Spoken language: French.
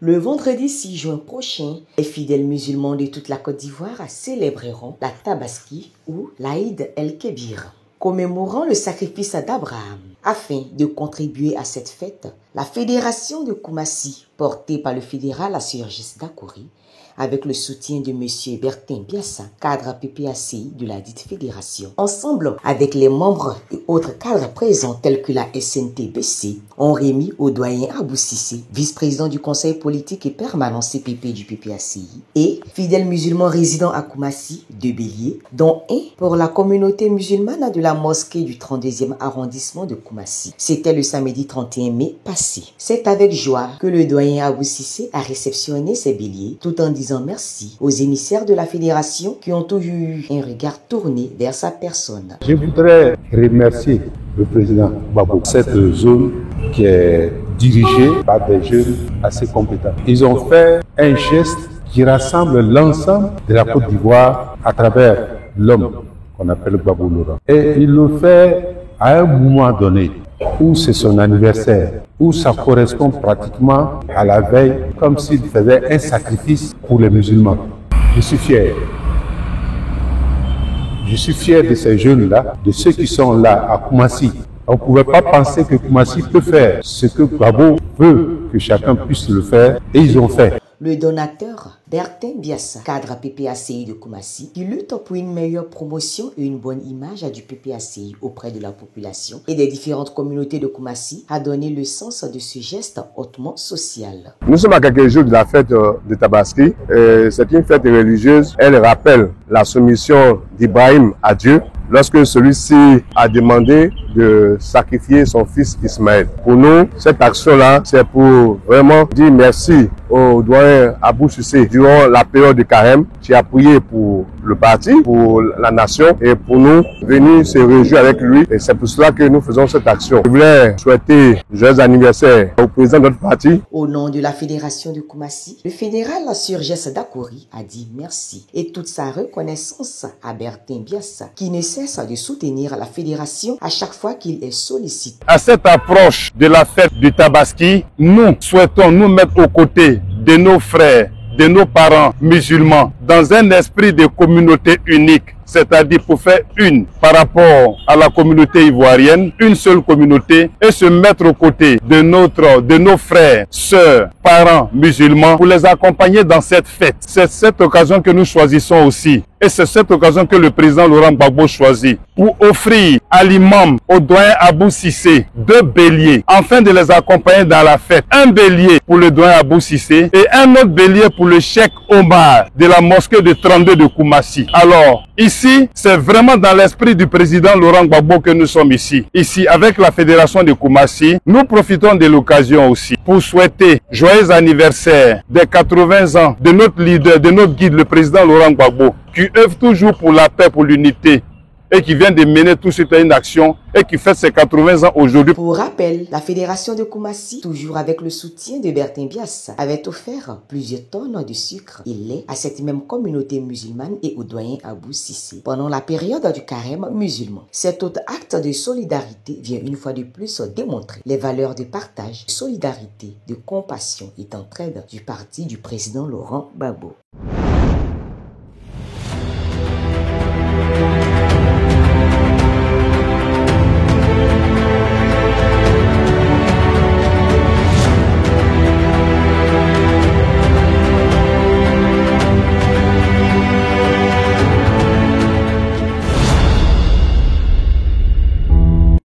Le vendredi 6 juin prochain, les fidèles musulmans de toute la Côte d'Ivoire célébreront la Tabaski ou l'Aïd el-Kébir, commémorant le sacrifice d'Abraham. Afin de contribuer à cette fête, la fédération de Koumassi, portée par le fédéral Assyrgis Dakouri, avec le soutien de M. Bertin Biassa, cadre PPACI de la dite fédération, ensemble avec les membres et autres cadres présents tels que la SNTBC, ont remis au doyen Abou Sissé, vice-président du conseil politique et permanent CPP du PPACI, et fidèles musulmans résidant à Koumassi, 2 béliers, dont un pour la communauté musulmane de la mosquée du 32e arrondissement de Koumassi. C'était le samedi 31 mai passé. C'est avec joie que le doyen Abou Sissé a réceptionné ces béliers, tout en disant merci aux émissaires de la fédération qui ont toujours eu un regard tourné vers sa personne. Je voudrais remercier le président Gbagbo. Cette zone qui est dirigée par des jeunes assez compétents. Ils ont fait un geste qui rassemble l'ensemble de la Côte d'Ivoire à travers l'homme qu'on appelle Gbagbo Laurent. Et il le fait à un moment donné où c'est son anniversaire, où ça correspond pratiquement à la veille, comme s'il faisait un sacrifice pour les musulmans. Je suis fier. Je suis fier de ces jeunes-là, de ceux qui sont là à Koumassi. On ne pouvait pas penser que Koumassi peut faire ce que Gbagbo veut que chacun puisse le faire, et ils ont fait. Le donateur Bertin Biassa, cadre PPACI de Koumassi, qui lutte pour une meilleure promotion et une bonne image du PPACI auprès de la population et des différentes communautés de Koumassi, a donné le sens de ce geste hautement social. Nous sommes à quelques jours de la fête de Tabaski. C'est une fête religieuse. Elle rappelle la soumission d'Ibrahim à Dieu lorsque celui-ci a demandé de sacrifier son fils Ismaël. Pour nous, cette action-là, c'est pour vraiment dire merci au doyen Abou Sissé durant la période de carême qui a prié pour le parti, pour la nation et pour nous venir se réjouir avec lui. Et c'est pour cela que nous faisons cette action. Je voulais souhaiter joyeux anniversaire au président de notre parti. Au nom de la fédération de Koumassi, le fédéral Assyrgis Dakouri a dit merci et toute sa reconnaissance à Bertin Biassa qui ne cesse de soutenir la fédération à chaque fois qu'il est sollicité. À cette approche de la fête du Tabaski, nous souhaitons nous mettre aux côtés de nos frères, de nos parents musulmans, dans un esprit de communauté unique, c'est-à-dire pour faire une par rapport à la communauté ivoirienne, une seule communauté, et se mettre aux côtés de nos frères, sœurs, parents musulmans pour les accompagner dans cette fête. C'est cette occasion que nous choisissons aussi. Et c'est cette occasion que le président Laurent Gbagbo choisit pour offrir à l'imam, au doyen Abou Sissé, 2 béliers, afin de les accompagner dans la fête. Un bélier pour le doyen Abou Sissé et un autre bélier pour le cheikh Omar de la mosquée de 32 de Koumassi. Alors, ici, c'est vraiment dans l'esprit du président Laurent Gbagbo que nous sommes ici. Ici, avec la fédération de Koumassi, nous profitons de l'occasion aussi pour souhaiter joyeux anniversaire des 80 ans de notre leader, de notre guide, le président Laurent Gbagbo, qui œuvre toujours pour la paix, pour l'unité, et qui vient de mener tout de suite à une action et qui fête ses 80 ans aujourd'hui. Pour rappel, la fédération de Koumassi, toujours avec le soutien de Bertin Biassa, avait offert plusieurs tonnes de sucre et lait à cette même communauté musulmane et au doyen Abou Sissé pendant la période du carême musulman. Cet autre acte de solidarité vient une fois de plus démontrer les valeurs de partage, de solidarité, de compassion et d'entraide du parti du président Laurent Gbagbo.